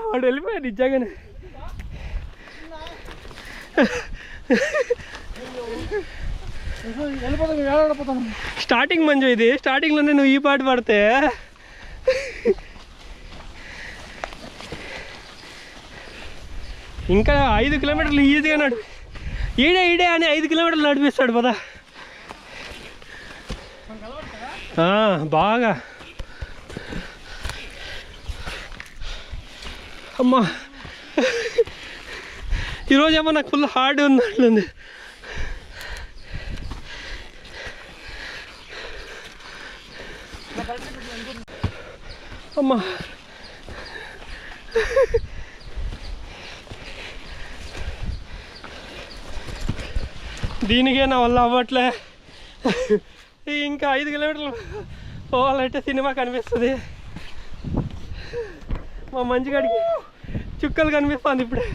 వాడు వెళ్ళిపోయాడు నిజంగానే. స్టార్టింగ్ మంచి ఇది, స్టార్టింగ్లోనే నువ్వు ఈ పాట పడితే ఇంకా 5 కిలోమీటర్లు ఈజీగా ఈడే అని 5 కిలోమీటర్లు నడిపిస్తాడు పదా. బాగా అమ్మా ఈరోజేమో నాకు ఫుల్ హార్డ్ ఉన్నట్లుంది. అమ్మా దీనికే నా వల్ల అవ్వట్లే. ఇంకా 5 కిలోమీటర్లు పోవాలంటే సినిమా కనిపిస్తుంది. మా మంచిగాడికి చుక్కలు కనిపిస్తుంది ఇప్పుడే.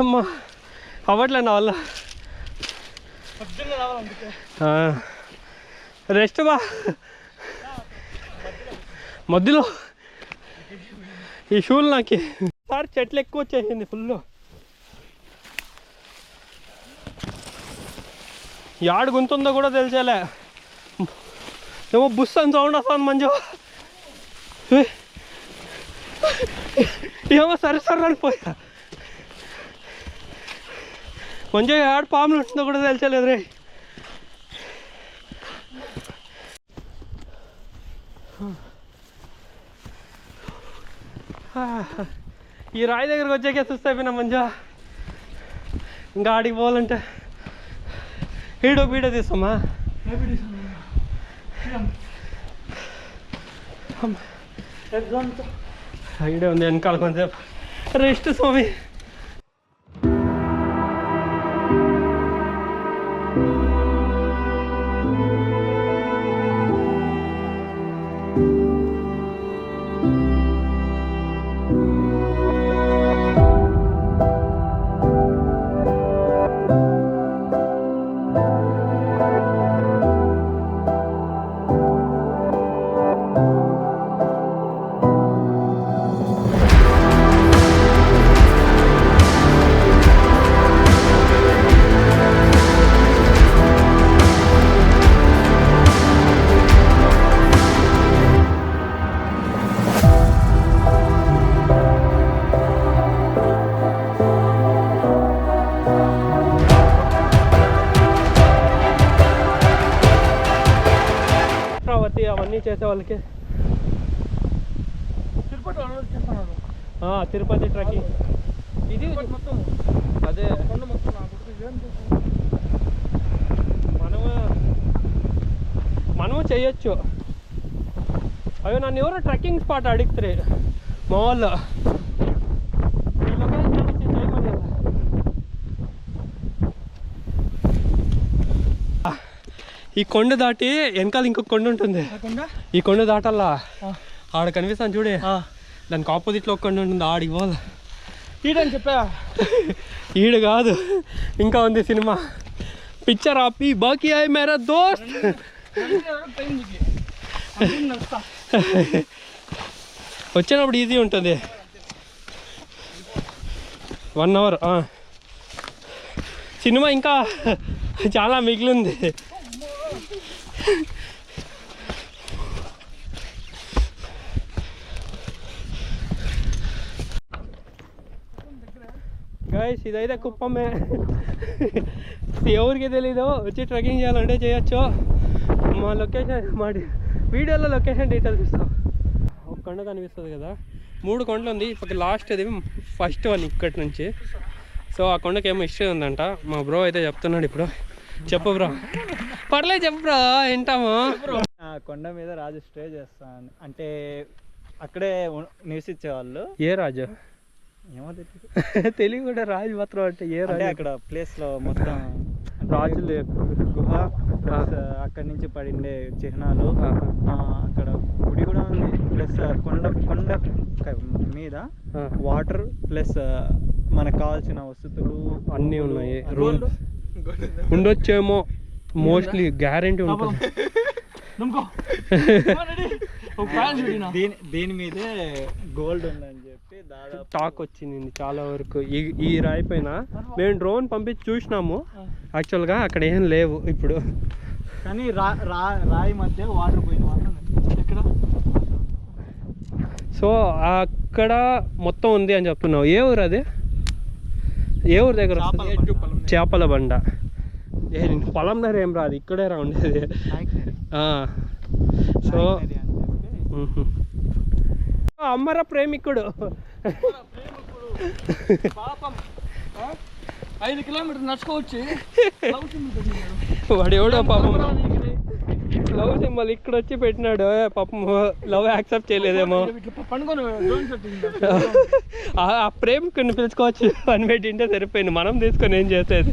అమ్మా అవ్వట్లే నా వల్ల. రెస్ట్ బా మధ్యలో ఈ షూలు నాకు సార్ చెట్లు ఎక్కువ వచ్చేసింది ఫుల్. యాడ్ గుంతుందో కూడా తెలిసేలే. ఏమో బుస్ అని సౌండ్ వస్తుంది మంచి. ఏమో సరే అని పోయా. మంచిగా యాడ్ పాములు ఉంటుందో కూడా తెలిసేలేదు రే. ఈ రాయి దగ్గరకు వచ్చాకే సుస్థ అయిపోయినా మంచిగా. ఇంకా ఆడికి పోవాలంటే వీడియో తీస్తామా? ఈడే ఉంది వెనకాల కొంచెంసేపు రెస్ట్ స్వామి. అవన్నీ చేసే వాళ్ళకి తిరుపతి ట్రెక్కింగ్ ఇది మొత్తం అదే. మనము చేయొచ్చు. అయ్యో నన్ను ఎవరో ట్రెక్కింగ్ స్పాట్ అడిగితే మా వాళ్ళు ఈ కొండ దాటి వెనకాల ఇంకొక కొండ ఉంటుంది. ఈ కొండ దాటల్లా ఆడ కనిపిస్తాను చూడే, దానికి ఆపోజిట్లో ఒక కొండ ఉంటుంది. ఆడికి పోదా ఈడని చెప్పా. ఈడు కాదు ఇంకా ఉంది సినిమా పిక్చర్ ఆపి బాకీ అయ్యి మేరా దోస్త్. వచ్చినప్పుడు ఈజీ ఉంటుంది. 1 అవర్ సినిమా ఇంకా చాలా మిగిలింది. గైస్ ఇదైతే కుప్పమే. ఎవరికి తెలీదు, వచ్చి ట్రెక్కింగ్ చేయాలంటే చేయొచ్చు. మా లొకేషన్ మా వీడియోలో లొకేషన్ డీటెయిల్స్ ఇస్తాం. ఒక కొండ కనిపిస్తుంది కదా, 3 కొండలు ఉంది. ఇప్పుడు లాస్ట్ అది ఫస్ట్ వన్ ఇక్కడి నుంచి. సో ఆ కొండకి ఏమో హిస్టరీ ఉందంట. మా బ్రో అయితే చెప్తున్నాడు ఇప్పుడు. చెప్పు బ్రో. పర్లేదు చెప్పు బ్రో, వింటాము. కొండ మీద రాజు స్టే చేస్తాను అంటే అక్కడే నివసించేవాళ్ళు. ఏ రాజు ఏమో తెలివి కూడా రాజు మాత్రం అంటే ఏ రాజు? అక్కడ ప్లేస్ లో మొత్తం రాజులు గుహ, అక్కడి నుంచి పడిండే చిహ్నాలు, అక్కడ గుడి కూడా ఉంది. ప్లస్ కొండ మీద వాటర్ ప్లస్ మనకు కావాల్సిన వసతులు అన్నీ ఉన్నాయి. ఉండొచ్చేమో, మోస్ట్లీ గ్యారెంటీ ఉంటుంది. దీని మీదే గోల్డ్ ఉందని చెప్పి దాదాపు టాక్ వచ్చింది చాలా వరకు. ఈ రాయి పైన మేము డ్రోన్ పంపించి చూసినాము, యాక్చువల్గా అక్కడ ఏం లేవు ఇప్పుడు. కానీ రాయి మధ్య వాటర్ పోయింది మాత్రం ఎక్కడ. సో అక్కడ మొత్తం ఉంది అని చెప్తున్నావు. ఏ ఊరు అది? ఏ ఊరు దగ్గర? చేపల బండ. పొలం దగ్గర ఏం రాదు, ఇక్కడే రా ఉండేది. సో అమర ప్రేమికుడు 5 కిలోమీటర్లు నడుచుకోవచ్చు. వాడు ఎవడో పాపం లవ్ సింబల్ ఇక్కడ వచ్చి పెట్టినాడు. పాపం లవ్ యాక్సెప్ట్ చేయలేదేమో. ఆ ప్రేమికుడిని పిలుచుకోవచ్చు అని పెట్టింటే సరిపోయింది. మనం తీసుకొని ఏం చేసేది?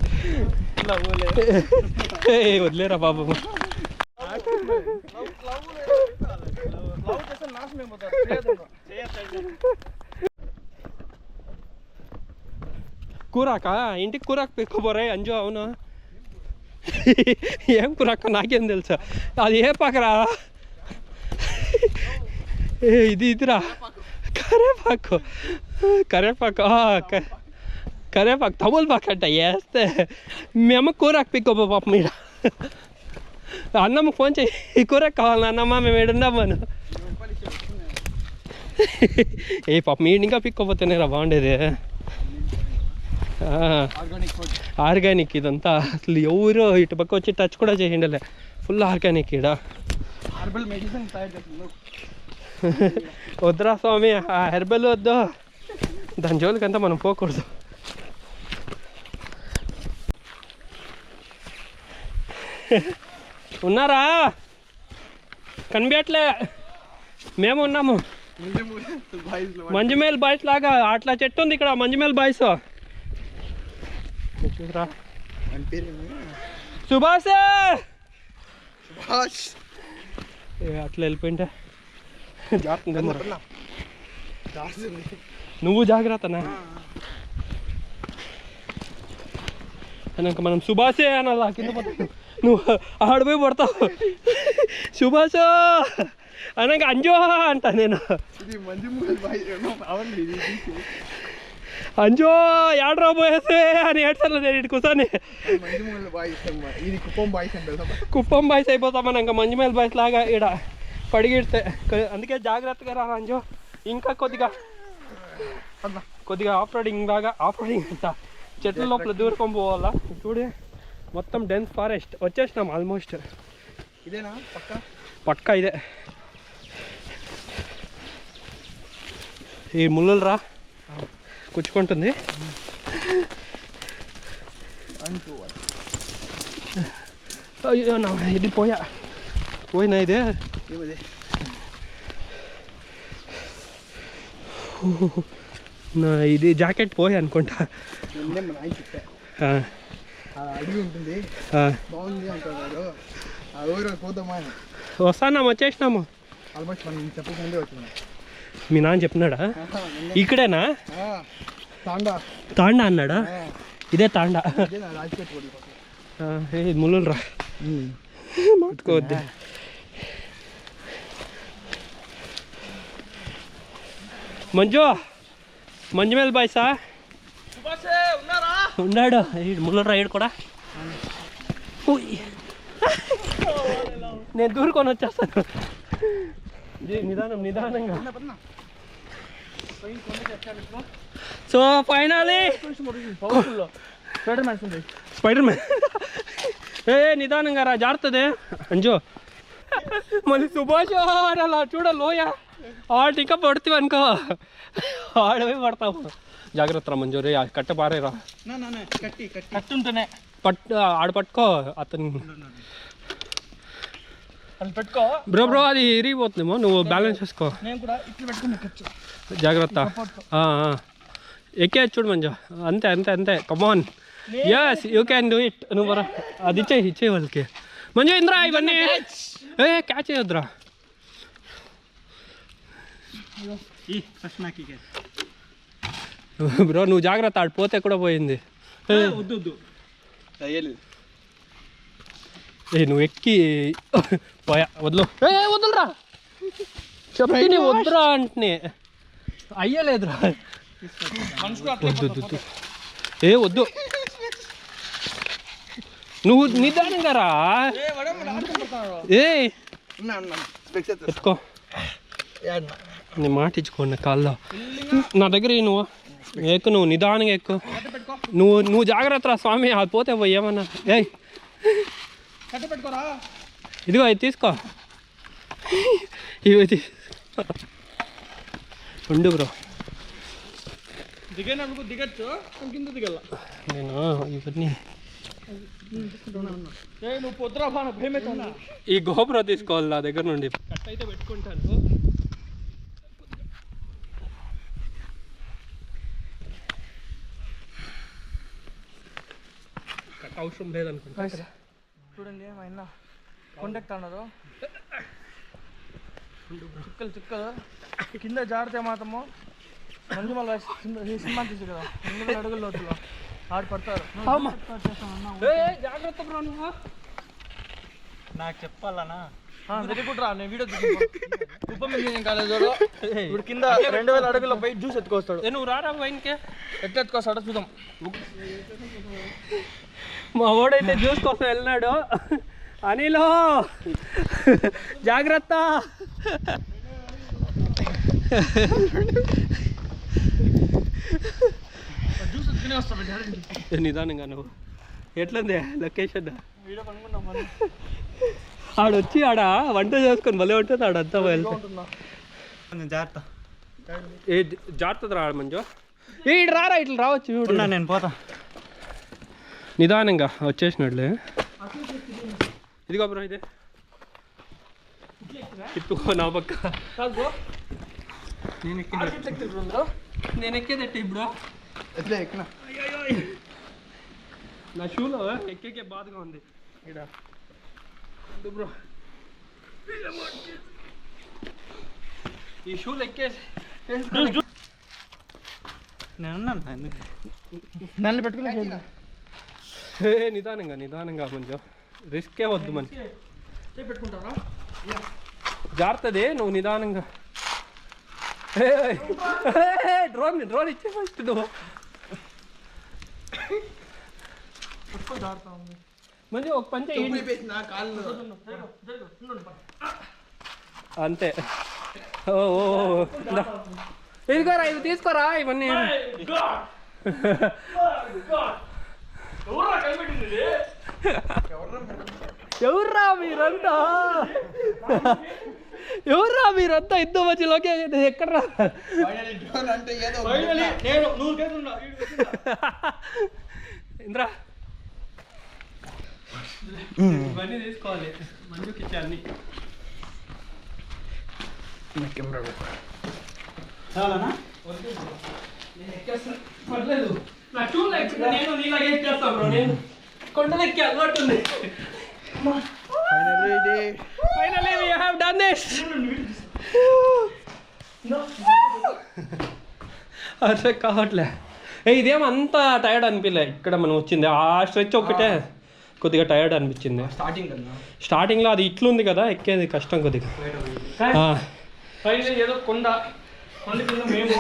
వదిలేరా పాపం. కూరాకా? ఇంటికి కూరాకు పెట్టుకోపోరా అంజు? అవునా? ఏం కూరాక నాకేం తెలుసా? అది ఏ పాకరా? ఇదిరా కరేపాకు. కరేపాకు తమలపాకు అంట వేస్తే మేము కూరాకు పిక్కోపో పాపం. మీద అన్నమ్మ ఫోన్ చేయి, కూరకు కావాలి అన్నమ్మ, మేము ఏడున్నామను. ఏ పాపం మీ ఇంకా పిక్కోపోతేనేరా బాగుండేది. ఆర్గానిక్ ఇదంతా. అసలు ఎవరు ఇటు పక్క వచ్చి టచ్ కూడా చేయండిలే. ఫుల్ ఆర్గానిక్ ఈడ. వద్దురా స్వామి, ఆ హెర్బల్ వద్దు, దాని జోలికంతా మనం పోకూడదు. ఉన్నారా? కనిపించట్లే. మేము ఉన్నాము. మంజుమేల్ బాయ్స్ లాగా అట్లా చెట్టు ఉంది ఇక్కడ. మంజుమేల్ బాయ్స్ చూసరా. సుభాష్ అట్లా వెళ్ళిపోయింటే నువ్వు జాగ్రత్తనా? మనం సుభాషే అనాలా? కింద పడతావు నువ్వు, ఆడిపోయి పడతావు. సుభాష్ అనగా అంజో అంట నేను. అంజో ఏడ్రా పోయేసే అని ఏడ్చాలి నేను ఇటు కూర్చొని. కుప్పం బాయ్స్ అయిపోతామని ఇంకా మంజుమేల్ బాయ్స్ లాగా ఈడ పడిగిడితే. అందుకే జాగ్రత్తగా రా అంజో. ఇంకా కొద్దిగా ఆఫ్ రోడింగ్ లాగా. ఆఫ్ రోడింగ్ అంట చెట్ల లోపల దూరుకొని పోవాలా. చూడే మొత్తం డెన్స్ ఫారెస్ట్. వచ్చేసినాం ఆల్మోస్ట్. ఇదేనా పక్కా ఇదే. ఈ ముళ్ళులు రా కుచ్చుకుంటుంది. అయ్యో నా ఇది పోయినా ఇదే. నా ఇది జాకెట్ పోయా అనుకుంటా. వస్తాన్నాము, వచ్చేసినాము. మీ నాన్న చెప్పినాడా? ఇక్కడేనా? తాండా అన్నాడా? ఇదే తాండా. ముళ్ళు రా పట్టుకోవద్దు. మంజుమేల్ బాయ్సా? ఉన్నాడు ముళ్ళు రా. కూడా నేను దూరుకొని వచ్చేస్తాను. నిదానంగా. So finally spider man. నిదానంగా రా, జారుతుంది అంజో. మళ్ళీ సుభాష్ అలా చూడ లోయ ఆటిక పడుతుంది అనుకో, ఆడవే పడతావు. జాగ్రత్త మంజు రే, కట్ట పారేరా. కట్టుంటేనే ఆడ పట్టుకో అతను. పెట్టుకో బ్రో, అది ఇరిగిపోతుందేమో, నువ్వు బ్యాలెన్స్ చేసుకో. జాగ్రత్త. ఎక్కే చూడు మంజు. అంతే come on. Yes you can do it. నువ్వు రా, అది ఇచ్చేయి వాళ్ళకి. మంజు ఇంద్రా ఇవన్నీ క్యాచ్ చేయొద్దురా. బ్రో నువ్వు జాగ్రత్త, ఆడిపోతే కూడా పోయింది. అయ్యలేదు. ఏ నువ్వు ఎక్కి పోయా వదిలో వదులురా చెప్పి వద్దురా అంటే అయ్యలేదురా వద్దు వద్దు ఏ వద్దు నువ్వు నిదానంగా రా ఏ ఎత్తుకో నీ మాట ఇచ్చుకోండి కాల్లో నా దగ్గర నువ్వు ఎక్కు నువ్వు నిదానంగా ఎక్కు నువ్వు జాగ్రత్త రా స్వామి అది పోతే పోయి ఏమన్నా ఏయ్ ఇదిగో ఇది తీసుకో ఇవి ఉండు బ్రో దిగేనప్పుడు దిగచ్చు కింద దిగల నేను ఇవన్నీ నువ్వు పొద్దురా భయమవుతున్నా. ఈ గోపురం తీసుకోవాలి నా దగ్గర నుండి కట్ అయితే పెట్టుకుంటాను. కట్ అవసరం లేదనుకుంటా. చూడండి ఏమైనా కాంటాక్ట్ అన్నారు చుక్కలు కింద జారితే మాత్రము మంజుమల సినిమా తీసు కదా 200 అడుగుల లోతులో ఆడు పడతారు. జాగ్రత్త బ్రో నువ్వు నాకు చెప్పాలనా వెరీ గుడ్ రా. నేను వీడియో ఉపం ఇంజనీరింగ్ కాలేజీలో ఇప్పుడు కింద 2000 అడుగుల పై జ్యూస్ ఎత్తుకొస్తాడు. నువ్వు రారా వైన్కే ఎట్లా ఎత్తుకొస్తాడో చూద్దాం. మా వాడైతే జ్యూస్ కోసం వెళ్ళినాడు. అనిలో జాగ్రత్త జ్యూస్ ఎత్తుకునే వస్తాడు నిదానంగా నువ్వు ఎట్లుంది లొకేషన్ వీడియో కనుక్కున్నాం. ఆడొచ్చి ఆడ వంట చేసుకొని భలే ఉంటుంది ఆడంతా వెళ్తా జాగ్రత్త ఏ జాగ్రత్త రా మంజు ఇటు రారా ఇట్లా రావచ్చు నేను పోతా నిదానంగా వచ్చేసినట్లే. ఇదిగో బ్రో ఇదే తిప్పుకో నా పక్క నేను ఎక్కేదట్టి ఇప్పుడు ఎట్లా ఎక్కినా నా షూలో ఎక్కే బాధగా ఉంది ఇక్కడ బ్రో. ఈ షూలు ఎక్కేసి నేను నన్ను పెట్టుకుని నిదానంగా కొంచెం రిస్కే వద్దు మంచి పెట్టుకుంటారా జాగ్రత్తదే నువ్వు నిదానంగా. డ్రోన్ ఇచ్చే ఫస్ట్ నువ్వు మంచి ఒక పంచ అంతే. ఓ ఇదిగోరా ఇవి తీసుకోరా ఇవన్నీ. ఎవర్రా మీరంతా ఇంత మంచి లొకేషన్ ఎక్కడ్రా? ఇంద్రా ఇవన్నీ తీసుకోవాలి మంజుకి ఇచ్చే అన్ని. పర్లేదు నా చూడ నేను నీలాగే ఎక్కేస్తాను బ్రో. నేను కొండలు ఎక్కి అలవాటు ఉంది. Finally we have done this. అట్లా కావట్లే. ఇదేం అంత టైర్డ్ అనిపించలే. ఇక్కడ మనం వచ్చింది ఆ స్ట్రెచ్ ఒకటే కొద్దిగా టైర్డ్ అనిపించింది స్టార్టింగ్లో. అది ఇట్లుంది కదా ఎక్కేది కష్టం కొద్దిగా. ఏదో కొండ మేము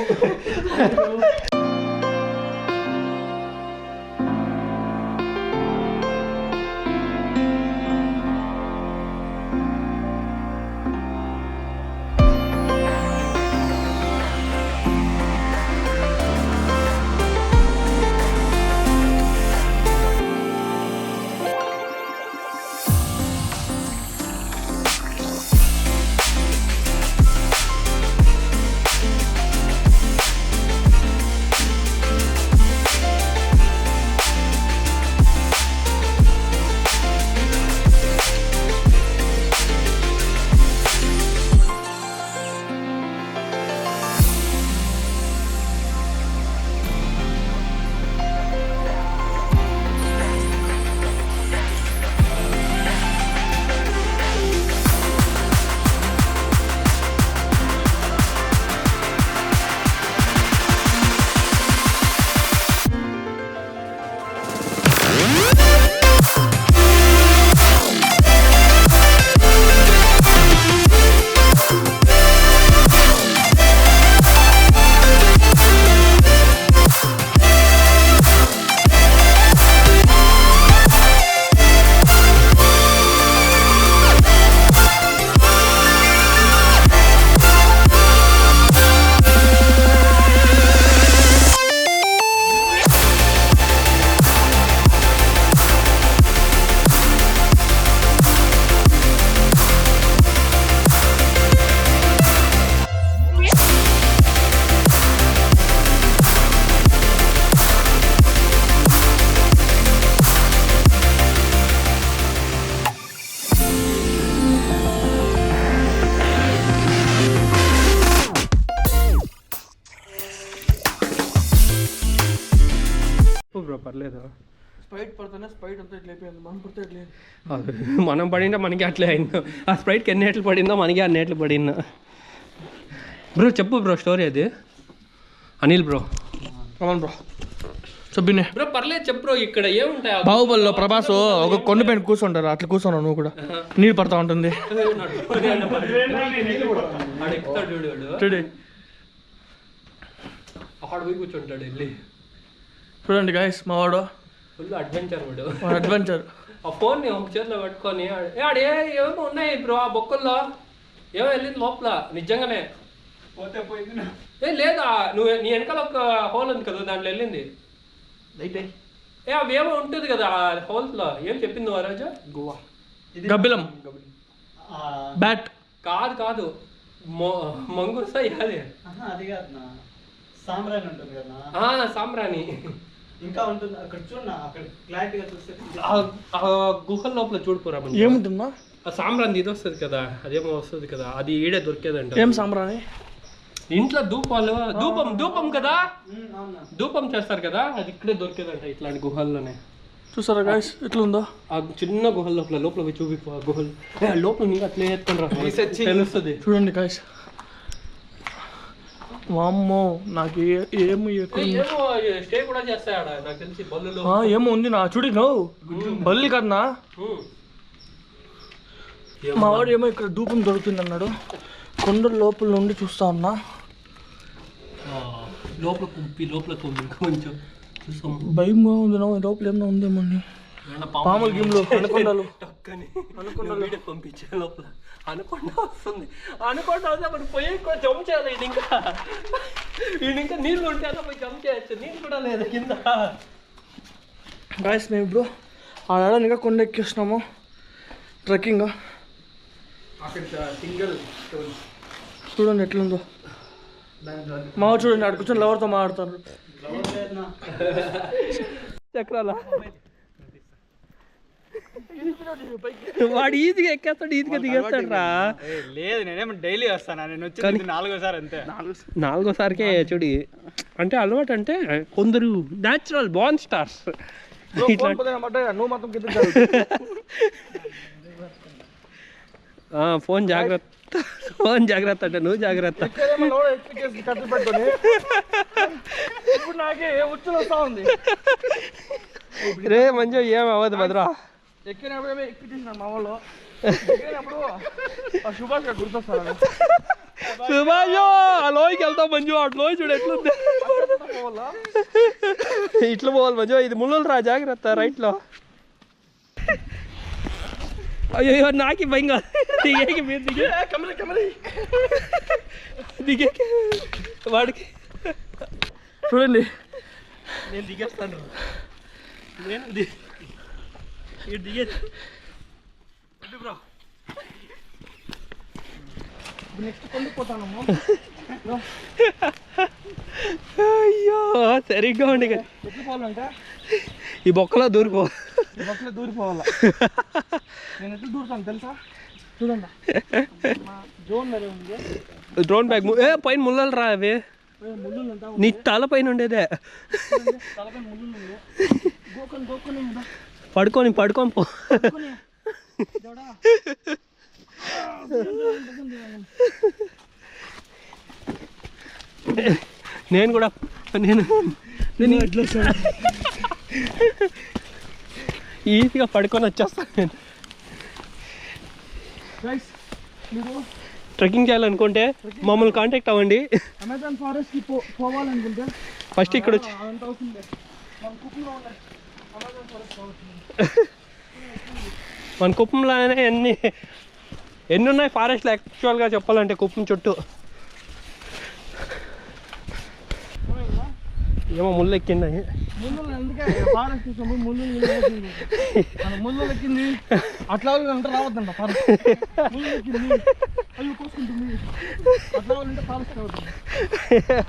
పర్లేదు. స్ప్రైట్ పడుతున్నా స్ప్రైట్ అంతా ఇట్లా అయిపోయింది, మనం పడితే ఇట్లా మనం పడిందా మనకి అట్లే అయిందో. ఆ స్ప్రైట్కి ఎన్ని ఏట్లు పడిందో మనకి అన్ని ఏట్లు పడిందో. బ్రో చెప్పు బ్రో స్టోరీ అది. అనిల్ బ్రో. అవును బ్రో చెప్పినే బ్రో పర్లేదు చెప్పు బ్రో. ఇక్కడ ఏముంటాయి? బాహుబలిలో ప్రభాస్ ఒక కొండ పైన కూర్చుంటారు, అట్లా కూర్చున్నావు నువ్వు కూడా, నీళ్ళు పడతా ఉంటుంది. పోయి కూర్చుంటాడు వెళ్ళి. చూడండి గాయస్ మా వాడు ఫుల్ అడ్వెంచర్ వాడు. అడ్వెంచర్. ఆ ఫోన్ని ఒక చేతిలో పట్టుకొని ఆడే ఏమో ఉన్నాయి బ్రో ఆ బొక్కల్లో ఏమో వెళ్ళింది లోపల నిజంగానే. పోతే పోయింది. లేదా నువ్వు నీ వెనకాల ఒక హోల్ ఉంది కదా దాంట్లో వెళ్ళింది. అవి ఏమో ఉంటుంది కదా ఆ హోల్స్ లో. ఏం చెప్పింది ఆ రోజు? గోవా గబ్బిలం బ్యాట్ కాదు కాదు మంగుసా అది కాదు సాంబ్రాణి ఉంటుంది కదా. సాంబ్రాణి ఇంకా ఉంటుంది అక్కడ చూడన్నా, అక్కడ క్లారిటీగా చూస్తే ఆ గుహల లోపల చూడుకోరా. ఏముంటుందా? ఆ సాంబ్రాణి ఇది వస్తుంది కదా, అదేమో వస్తుంది కదా, అది ఈడే దొరికేదంట. ఏం సాంబ్రాణి? ఇంట్లో ధూపాలు ధూపం కదా, ధూపం చేస్తారు కదా, అది ఇక్కడే దొరికేదంట ఇట్లాంటి గుహల్లోనే. చూసారా గాయస్ ఎట్లా ఉందో ఆ చిన్న గుహల లోపల పోయి చూపిపో. ఆ గుహలు లోపల ఇంకా అట్లే ఎత్తుకొని రా తెలుస్తుంది. చూడండి గాయస్. వామ్మో నాకు ఏమో స్టే కూడా చేస్తాయాడ నాకు తెలిసి బల్లులు ఏమో ఉంది నా. చూడి నువ్వు బల్లి కదనా. మా వాడు ఏమో ఇక్కడ ధూపం దొరుకుతుంది అన్నాడు. కొండ లోపల నుండి చూస్తా ఉన్నా. లోపల కొంచెం చూసాము. భయంగా ఉంది నా. లోపల ఏమన్నా ఉందేమో పాములు గిమ్లు అనుకొండలు పంపించే లోపల అనుకొండ వస్తుంది. అనుకొండ వస్తే మనం పోయి జంప్ చేయాలి. ఇది ఇంకా నీళ్ళు ఉంటే అలా పోయి జంప్ చేయొచ్చు. నీళ్ళు కూడా లేదు కింద. గాయస్ మేము ఇప్పుడు ఆడ ఇంకా కొండ ఎక్కేస్తున్నాము ట్రెక్కింగ్. చూడండి ఎట్లుందో మా చూడండి. అక్కడ కూర్చొని లవర్తో మాట్లాడతారు. చక్రాల వాడు ఈజీగా ఎక్కేస్తాడు, ఈజీగా దిగేస్తాడు రా. లేదు నేనేమో డైలీ వస్తాను, నేను వచ్చి 4వ సారి అంతే. 4వ సారికే చూడి. అంటే అలవాటు అంటే కొందరు న్యాచురల్ బాన్ స్టార్స్. నువ్వు మాత్రం ఫోన్ జాగ్రత్త, ఫోన్ జాగ్రత్త అంటే నువ్వు జాగ్రత్త. ఇప్పుడు నాకే ఉచ్చులు వస్తా ఉంది. రే మంచి ఏం అవ్వదు భద్రా. ఎక్కినప్పుడు ఎక్కించినాడు మా వాళ్ళు. ఎక్కినప్పుడు సుభాష్ గారు గుర్తొస్తాడు. సుభాష్ ఆ లోయకి వెళ్తాం మంజు. అటు లోయ చూడు ఎట్లుంది. ఇట్లా పోవాలి మంజు. ఇది ముళ్ళు రా, జాగ్రత్త రైట్ లో. అయ్యో నాకి భయంగా. దిగేకి మీరు దిగేకి వాడికి చూడండి. నేను దిగేస్తాను. నేను దిగేది బ్రో. నెక్స్ట్ కొండిపోతాను. అయ్యో సరిగ్గా ఉండి ఎట్లా పోవాలంటే ఈ బొక్కలో దూరిపో. బొక్కలో దూరిపోవాలా. నేను ఎట్లా దూరుతాను తెలుసా? చూడండి డ్రోన్ వేరే ఉంది. డ్రోన్ బ్యాగ్ పైన ముళ్ళలు రా అవి. నీ తల పైన ఉండేదే. తలపైన ముళ్ళు ఉంది. గోకొని పడుకొని పో. నేను కూడా నేను ఈజీగా పడుకొని వచ్చేస్తాను. నేను ట్రెక్కింగ్ చేయాలనుకుంటే మమ్మల్ని కాంటాక్ట్ అవ్వండి. అమెజాన్ ఫారెస్ట్ కి పోవాలనుకుంటే ఫస్ట్ ఇక్కడ వచ్చి మన కుప్పంలోనే ఎన్ని ఉన్నాయి ఫారెస్ట్లో యాక్చువల్గా చెప్పాలంటే కుప్పం చుట్టూ. ఏమో ముళ్ళు ఎక్కింది. ముళ్ళు ఎక్కింది అట్లా అంటే రావద్దంట ఫారెస్ట్. ముళ్ళు ఎక్కింది అవి కోసుకుంటుంది. అట్లా అంటే ఫారెస్ట్ అవుతుంది.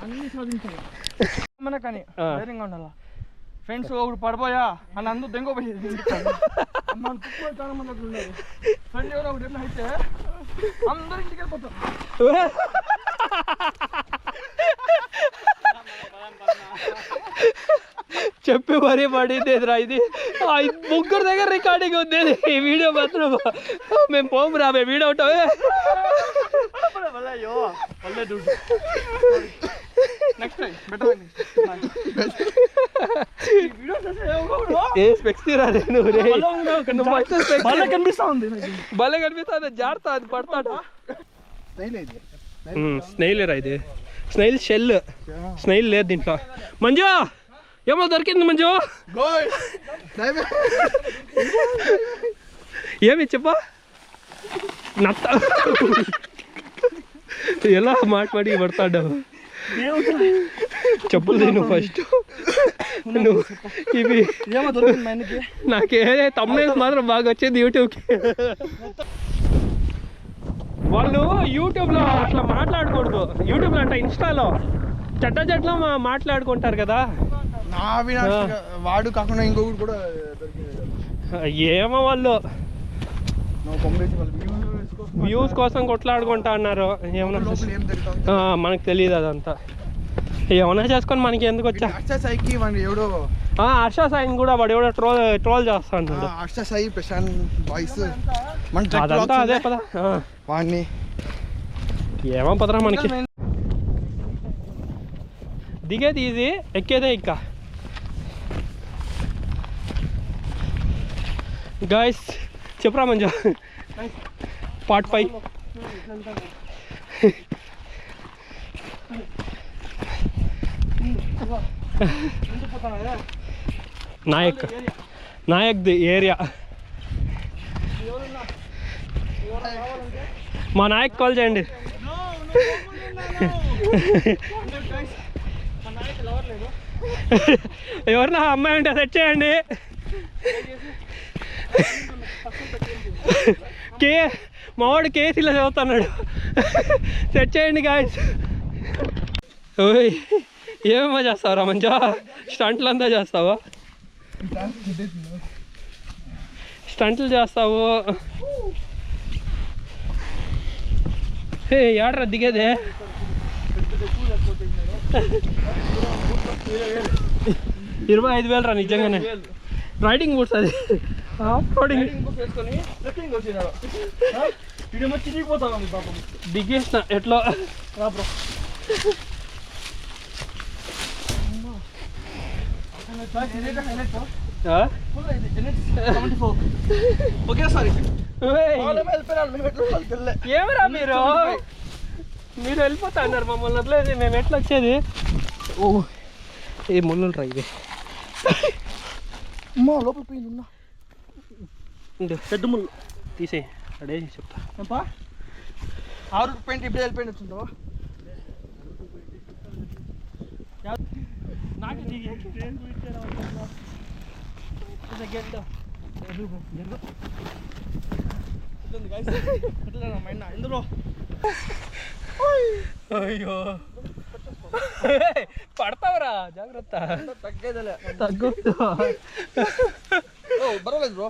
అన్ని సాధించాలి మన. కానీ ధైర్యంగా ఉండాల. ఫ్రెండ్స్ ఒకడు పడిపోయా అని అందరూ దెంగపోయేది. మన కుప్ప చాలా మంది అట్లా ఉన్నారు. ఫ్రెండ్ ఎవరో ఒకటి ఏమైనా అయితే అందరూ ఇంటికి వెళ్ళిపోతారు. చెప్పి మరీ పడింది రా ఇది. ముగ్గురు దగ్గర రికార్డింగ్ ఉంది ఈ వీడియో మాత్రం. మేము పోము రా, మేము వీడియో ఉంటామే. ఏ స్పెక్స్ తీరా నువ్వు భలే కనిపిస్తుంది. జాగ్రత్త, అది పడతాడు. స్నైల్ రా ఇది, స్నైల్ షెల్. స్నైల్ లేదు దీంట్లో. మంజు ఏమో దొరికింది మంజు. ఏమి చెప్పా నత్త ఎలా మాట్లాడి పడతాడు. చెప్పులు తిను ఫస్ట్ నువ్వు. ఇవి నాకే తమ్ముళ్ళు మాత్రం బాగా వచ్చేది యూట్యూబ్కి. వాళ్ళు యూట్యూబ్లో అట్లా మాట్లాడకూడదు. యూట్యూబ్లో అంటే ఇన్స్టాలో చెట్ల మాట్లాడుకుంటారు కదా. వాడు కాకుండా ఇంకొకటి కూడా ఏమో వాళ్ళు వ్యూస్ కోసం కొట్లాడుకుంటా అన్నారు. ఏమన్నా మనకు తెలియదు అదంతా. ఏమన్నా చేసుకొని మనకి ఎందుకు వచ్చా. హర్ష సాయిని కూడా వాడు ఎవడో ట్రోల్ చేస్తా అంటాడు. హర్ష సాయి ప్రశాంత్ బాయ్స్ అదంతా అదే పదా వాడిని ఏమో పదరా మనకి. దిగేది ఈజీ, ఎక్కేదే ఇంకా. గాయస్ చెప్పరా మంజు పార్ట్ 5. నాయక్ది ఏరియా. మా నాయక్ కాల్ చేయండి. ఎవరన్నా అమ్మాయి ఉంటే సెట్ చేయండి. మావాడు కేసీలో చదువుతున్నాడు. సెట్ చేయండి గాయస్. ఓయ్ ఏమేమో చేస్తావరా మంచిగా? స్టంట్లు అంతా చేస్తావా? స్టంట్లు చేస్తావు. ఏడ్రా దిగేదే? 25,000 రా నిజంగానే. రైడింగ్ బూట్స్ అది, ఆఫ్ రోడింగ్ దిగేసిన ఎట్లా. ఏమరా మీరు వెళ్ళిపోతా అన్నారు మమ్మల్ని వదిలేదు. మేము ఎట్లా వచ్చేది? ఓ ఏ ముళ్ళు రా ఇది. లోపల పోయింది పెద్ద ముళ్ళు తీసే అడే చెప్తా. 6 పెయింట్ ఇప్పుడు వెళ్ళిపోయింది వచ్చిందో. ఇందులో అయ్యో పడతావురా, జాగ్రత్త. తగ్గొద్దు. పర్వాలేదు బ్రో.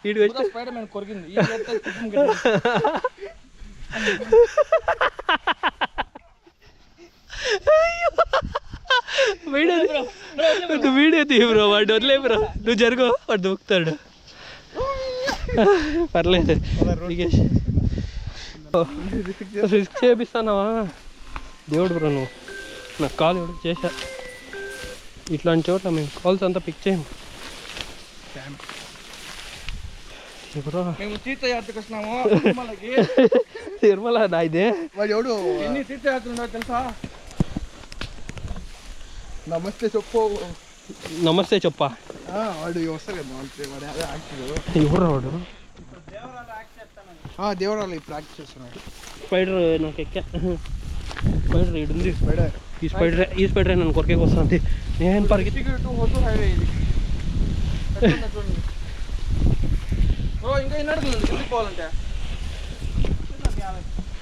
వీడికి వచ్చి స్పైడర్ మ్యాన్ కొరికింది. వీడియో తీ బ్రో, వాడు వదిలే బ్రో. నువ్వు జరుగు, వాడు దూకుతాడు. పర్లేదు రిస్క్ చేపిస్తానావా? దేవుడు బ్రో నువ్వు. నాకు కాల్ ఎవడు చేశా. ఇట్లాంటి చోట్ల మేము కాల్స్ అంతా పిక్ చేయము బ్రో. మేము తీర్థయాత్రకు వస్తున్నాము తిరుమల నా ఇదే. వాడు ఎవడు ఎన్ని తీర్థయాత్రలు ఉన్నాయో తెలుసా? నమస్తే చెప్పు. నమస్తే చెప్పా. వాడు వస్తారు కదా వాడు అదే యాక్టర్. ఎవరు వాడు? దేవరాలు ఇప్పుడు యాక్ట్ చేస్తున్నాడు. స్పైడర్ నాకు ఎక్కా. స్పైడర్ ఈడుంది. స్పైడర్ ఈ స్పైడర్ నన్ను కొరకేకి వస్తుంది. నేను పరిగెత్తి హైవే ఇది. ఇంకా ఎన్ని అడుగులు ఎందుకు పోవాలంటే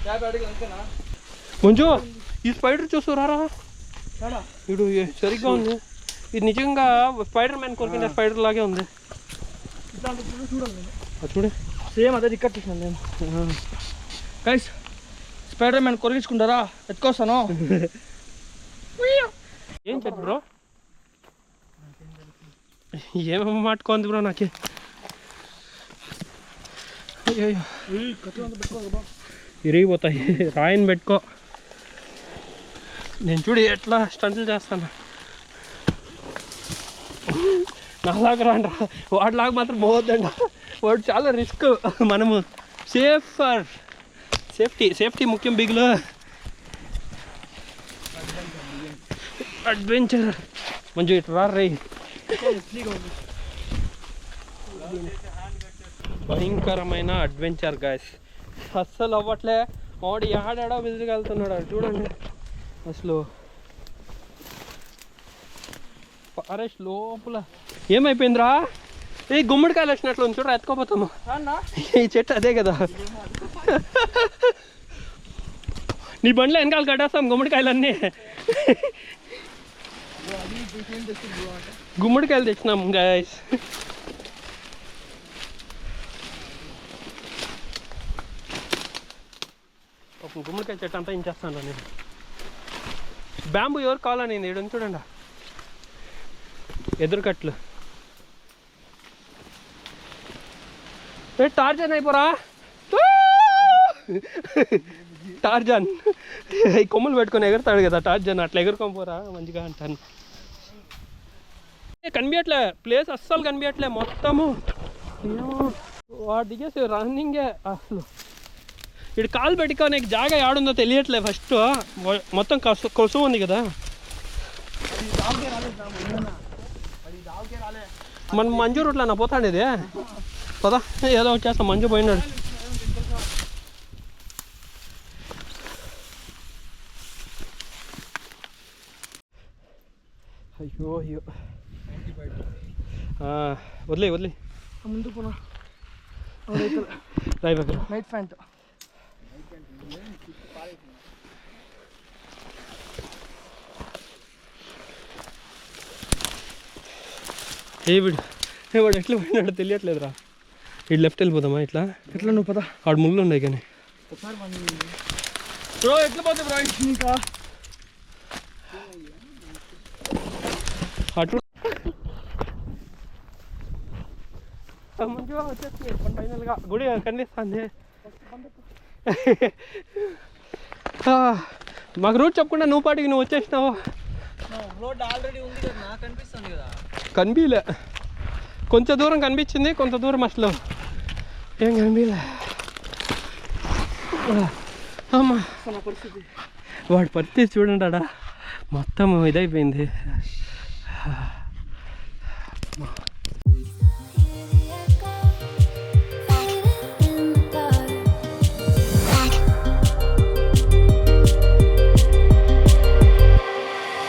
50 అడుగులు అంతేనా? కొంచెం ఈ స్పైడర్ చూస్తురారా? ఇడు సరిగ్గా ఉంది. ఇది నిజంగా స్పైడర్ మ్యాన్ కొరికిన స్పైడర్ లాగే ఉంది. చూడే సేమ్ అదే రికార్డ్ చేసినాను నేను. గైస్ స్పైడర్ మ్యాన్ కొరికించుకుంటారా? ఎత్తుకొస్తాను. ఏం చెట్టు బ్రో? ఏమేమో మాట్టుకోంది బ్రో నాకే. అయ్యో ఇరిగిపోతాయి, రాయిని పెట్టుకో. నేను చూడు ఎట్లా స్టంట్లు చేస్తాను. నాలాగా రాండి, వాడిలాగా మాత్రం పోవద్దండి. వాడు చాలా రిస్క్. మనము సేఫ్టీ ముఖ్యం. బిగ్లో అడ్వెంచర్ మంచి ఇట్లా రై. భయంకరమైన అడ్వెంచర్ గాయస్. అస్సలు అవ్వట్లే. వాడు ఆడాడో విసిరికెళ్తున్నాడు చూడండి. అసలు ఫారెస్ట్ లోపల ఏమైపోయిందిరా? ఈ గుమ్మడికాయలు వచ్చినట్లు ఉంది చూడరా, ఎత్తుకోపోతాము. ఈ చెట్టు అదే కదా, నీ బండ్లో వెనకాల కట్టేస్తాం గుమ్మడికాయలన్నీ. గుమ్మడికాయలు తెచ్చినాం గాయస్. గుమ్మడికాయ చెట్టు అంతా ఇంచేస్తాను నేను. బ్యాంబు ఎవరు కావాలని ఈడని చూడండి, ఎదురుకట్లు. Tarzan అయిపోరా, Tarzan. ఈ కొమ్మలు పెట్టుకొని ఎగురుతాడు కదా టార్జన్, అట్లా ఎగురుకొని పోరా మంచిగా అంటాను. కనిపించట్లే ప్లేస్, అస్సలు కనిపించట్లే మొత్తము. ఏమో వాడు దిగేసి రన్నింగే అసలు. ఇటు కాలు పెట్టుకొని జాగా ఆడుందో తెలియట్లే. ఫస్ట్ మొత్తం కొసు ఉంది కదా. మన మంజు రూట్లో నా పోతాండి ఇది పదా, ఏదో వచ్చేస్తాం. మంజు పోయినాడు. అయ్యో అయ్యో వదిలే ముందు పోనా నైట్ ప్యాంట్. వాడు ఎట్లా పోయినాడో తెలియట్లేదురా. ఇటు లెఫ్ట్ వెళ్ళిపోతామా? ఇట్లా ఎట్లా నువ్వు పదా, ఆడు ముళ్ళు ఉన్నాయి కానీ. బ్రో ఎట్లా పోతే బ్రో ఇంకా అటు మంచిగా వచ్చేస్తుంది. ఫైనల్గా గుడి కనిపిస్తుంది. మాకు రూట్ చెప్పకుండా నువ్వు పాటికి నువ్వు వచ్చేసినావు. రోడ్ ఆల్రెడీ ఉంది కదా, నాకు కనిపిస్తుంది కదా. కనిపించలే, కొంచెం దూరం కనిపించింది, కొంత దూరం అసలు ఏం కనిపించలే. అమ్మా వాడి పరిస్థితి చూడండి, మొత్తం ఇదైపోయింది.